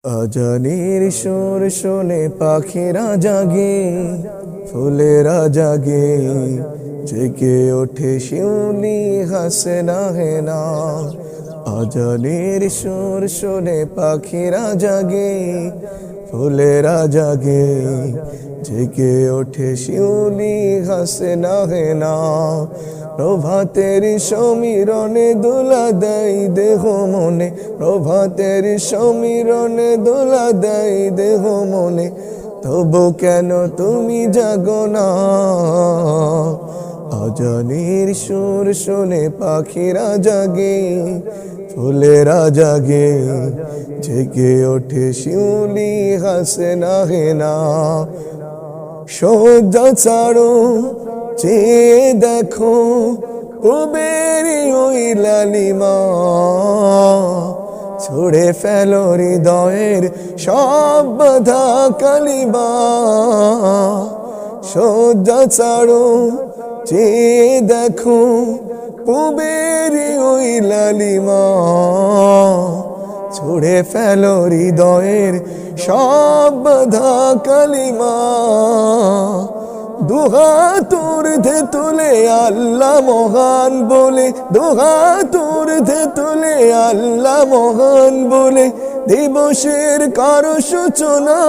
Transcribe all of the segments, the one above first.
আজানের সুর শুনে পাখিরা জাগে, ফুলেরা জাগে, জেগে ওঠে শিউলি হাসে না হে না। আজানের সুর শুনে পাখিরা জাগে, ফুলেরা জাগে, জেগে ওঠে শিউলি হাসে না হে না। প্রভাতের সমীরণে দোলা দেয় দেহ মনে, প্রভাতের সমীরণে দোলা দেয় দেহ মনে, তবু কেন তুমি জাগো না। আজানের সুর শুনে পাখিরা জাগে, ফুলেরা জাগে, জেগে ওঠে শিউলি হাসে না হে না। শয্যা ছাড়ো চেয়ে দেখো পূবের ওই লালিমা, ছুড়ে ফেলো হৃদয়ের সব বাধা কালিমা। শয্যা ছাড়ো চেয়ে দেখো পূবের ওই লালিমা, ছুড়ে ফেলো হৃদয়ের সব বাধা কালিমা। দুহাত ঊর্ধ্বে তুলে আল্লাহ মহান বলে, দুহাত ঊর্ধ্বে তুলে আল্লাহ মহান বলে, দিবসের কারো সূচনা।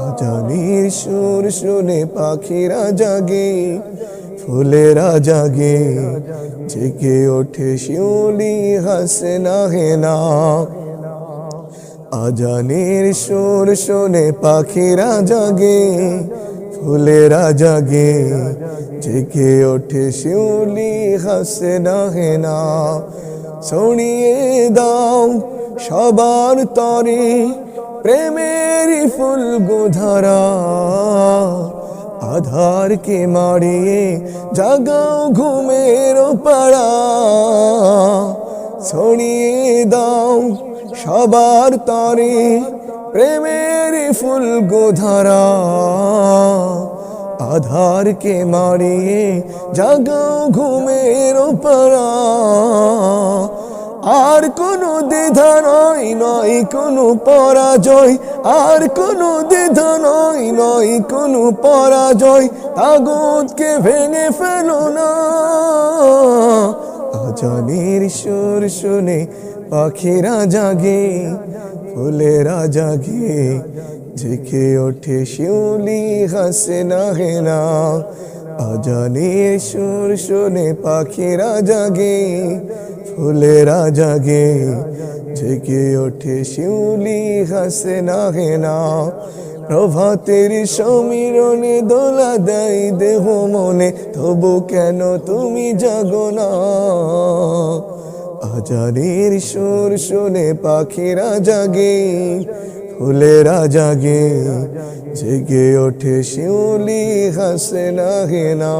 আজানের সুর শুনে পাখিরা জাগে, ফুলেরা জাগে, জেগে ওঠে শিউলি হাসে না হে না। আজানের সুর শুনে পাখিরা জাগে, ফুলেরা জাগে, জেগে ওঠে শিউলি হাসে না হে না। ছড়িয়ে দাও সবার তরে প্রেমের ফুল গোধারা, আধারকে মারিয়ে জাগাও ঘুমের পাড়া। ছড়িয়ে দাও সবার তরে প্রেমের ফুল গোধারা, আধারকে মারিয়ে জাগাও ঘুমের পাড়া। আর কোনো দ্বিধা নয়, নয় কোনো পরাজয়, আর কোনো দ্বিধা নয়, নয় কোনো পরাজয়, তাগুতকে ভেঙে ফেলো না। আজানের সুর শুনে পাখিরা জাগে, ফুলেরা জাগে, জেগে ওঠে শিউলি হাসে না হে না। আজানের সুর শুনে পাখিরা জাগে, ফুলেরা জাগে, জেগে ওঠে শিউলি হাসে না হে না। প্রভাতের সমীরণে দোলা দেয় দেহ মনে, তবু কেন তুমি জাগো না। আজানের সুর শুনে পাখিরা জাগে, ফুলেরা জাগে, জেগে ওঠে শিউলি হাসে না হে না।